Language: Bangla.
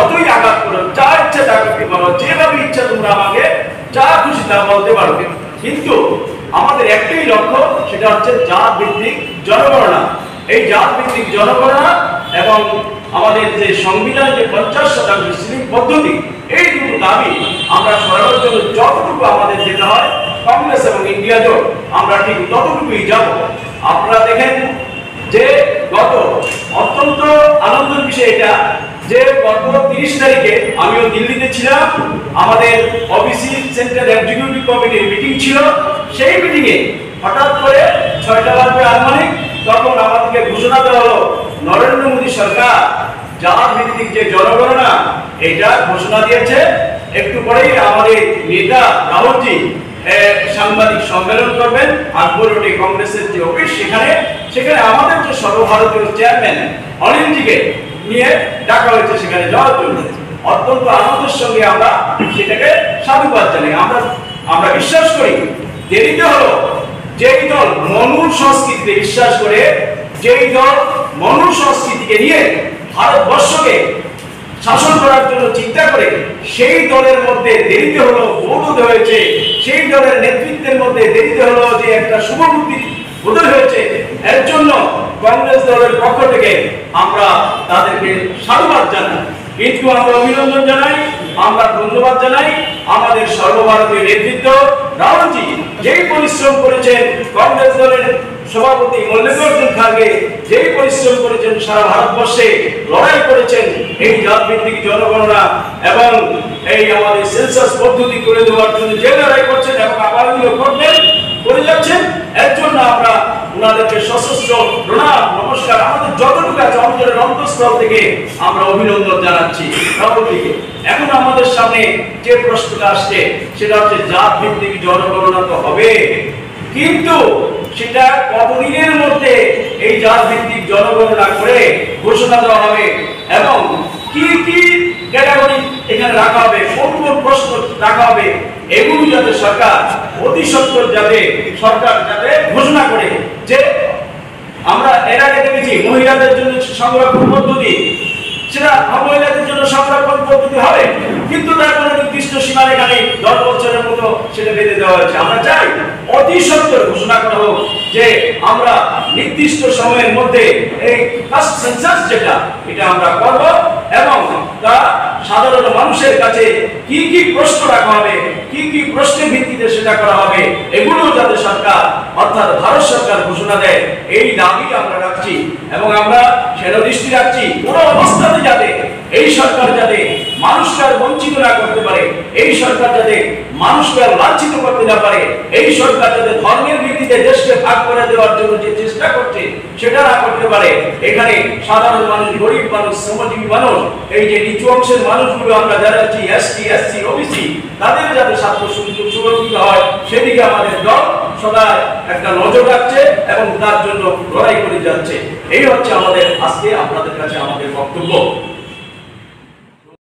যতই আঘাত করো, যা ইচ্ছা তা করতে পারো, যেভাবে ইচ্ছা তোমরা আমাকে যা খুশি তা বলতে পারো, কিন্তু আমাদের একটাই লক্ষ্য, সেটা হচ্ছে জাত ভিত্তিক জনগণনা। এই জাত ভিত্তিক জনগণনা এবং আমাদের যে সংবিধান, যে 50% সিভিক পদ্ধতি, এই দুটো দাবি আমরা সরানোর জন্য যতটুকু আমাদের যেতে হয়, কংগ্রেস এবং ইন্ডিয়া জোট আমরা ঠিক ততটুকুই যাব। আপনারা দেখেন যে গত অত্যন্ত আনন্দের বিষয় এটা যে গত 30 তারিখে আমিও দিল্লিতে ছিলাম, আমাদের ওবিসি সেন্ট্রাল এক্সিকিউটিভ কমিটির মিটিং ছিল। সেই মিটিংয়ে হঠাৎ করে 6টা বাজবে আনুমানিক, তখন আমাদেরকে ঘোষণা দেওয়া হলো নরেন্দ্র মোদী সরকার জাত ভিত্তিক যে জনগণনা এটা ঘোষণা দিয়েছে। একটু পরেই আমাদের নেতা রাহুলজি সাংবাদিক সম্মেলন করবেন আকবর রোডে কংগ্রেসের যে অফিস, সেখানে আমাদের যে সর্বভারতীয় চেয়ারম্যান অনিলজিকে নিয়ে ডাকা হয়েছে সেখানে যাওয়ার জন্য। অত্যন্ত আনন্দের সঙ্গে আমরা সেটাকে সাধুবাদ জানাই। আমরা বিশ্বাস করি দেরিতে হলো, যেই দল মনু সংস্কৃতিতে বিশ্বাস করে, যেই দল মনু সংস্কৃতিকে নিয়ে ভারতবর্ষকে শাসন করার জন্য চিন্তা করে, সেই দলের মধ্যে দেরিতে হলো বোধ হয়েছে, সেই দলের নেতৃত্বের মধ্যে দেরিতে হলো যে একটা শুভবুদ্ধি বোধ হয়েছে। এর জন্য কংগ্রেস দলের পক্ষ থেকে আমরা তাদেরকে সাধুবাদ জানাই, কিন্তু আমরা অভিনন্দন জানাই, আমরা ধন্যবাদ জানাই আমাদের সর্বভারতীয় নেতৃত্ব রাহুলজি, যেই পরিশ্রম করেছেন, কংগ্রেস দলের সভাপতি মল্লিকার্জুন খাড়গে যেই পরিশ্রম করেছেন, সারা ভারতবর্ষে লড়াই করেছেন এই জাত ভিত্তিক জনগণনা এবং এই আমাদের সেন্সাস পদ্ধতি করে দেওয়ার জন্য যে লড়াই করছেন এবং আগামীও করবেন, করে যাচ্ছেন। এর জন্য আমরা ওনাদেরকে সশস্ত্র প্রণাম নমস্কার আমাদের যতটুকু আছে অন্তরের অন্তঃস্থল থেকে আমরা অভিনন্দন জানাচ্ছি রাহুলজিকে। এখন আমাদের সামনে যে প্রশ্নটা আসছে সেটা হচ্ছে জাত ভিত্তিক জনগণনা তো হবে, কিন্তু সেটা কতদিনের মধ্যে এই জাত ভিত্তিক জনগণনা করে ঘোষণা দেওয়া হবে এবং কি কি ক্যাটাগরি এখানে রাখা হবে, কোন কোন প্রশ্ন রাখা হবে, এগুলো যাতে সরকার অতি সত্বর যাতে ঘোষণা করে। যে আমরা এর আগে দেখেছি মহিলাদের জন্য সংরক্ষণ পদ্ধতি, সেটা মহিলাদের জন্য সংরক্ষণ পদ্ধতি হবে, কিন্তু তার কোনো নির্দিষ্ট সীমারেখা নেই, 10 বছরের মতো সেটা বেঁধে দেওয়া হয়েছে। আমরা চাই অতি সত্বর ঘোষণা করা হোক যে আমরা নির্দিষ্ট সময়ের মধ্যে এই কাস্ট সেন্সাস যেটা এটা আমরা করব এবং তা সাধারণ মানুষের কাছে কি কি প্রশ্ন রাখা হবে, কি কি প্রশ্নের ভিত্তিতে সেটা করা হবে, এগুলো যাতে সরকার অর্থাৎ ভারত সরকার ঘোষণা দেয়, এই দাবি আমরা রাখছি। এবং আমরা সেদৃষ্টি রাখছি কোন অবস্থাতে যাতে এই সরকার যাতে মানুষকে বঞ্চিত না করতে পারে, এই সরকার যাতে মানুষকে লাঞ্ছিত করতে না পারে, এই সরকার যাতে ধর্মের ভিত্তিতে দেশকে ভাগ করে দেওয়ার জন্য যে চেষ্টা করছে সেটা না করতে পারে। এখানে সাধারণ মানুষ, গরিব মানুষ, শ্রমজীবী মানুষ, এই যে নিচু অংশের মানুষগুলো আমরা যারা আছি এসটি, এসসি, ওবিসি, তাদের যাতে স্বার্থ সুরক্ষিত হয় সেদিকে আমাদের দল সদা একটা নজর রাখছে এবং তার জন্য লড়াই করে যাচ্ছে। এই হচ্ছে আমাদের আজকে আপনাদের কাছে আমাদের বক্তব্য।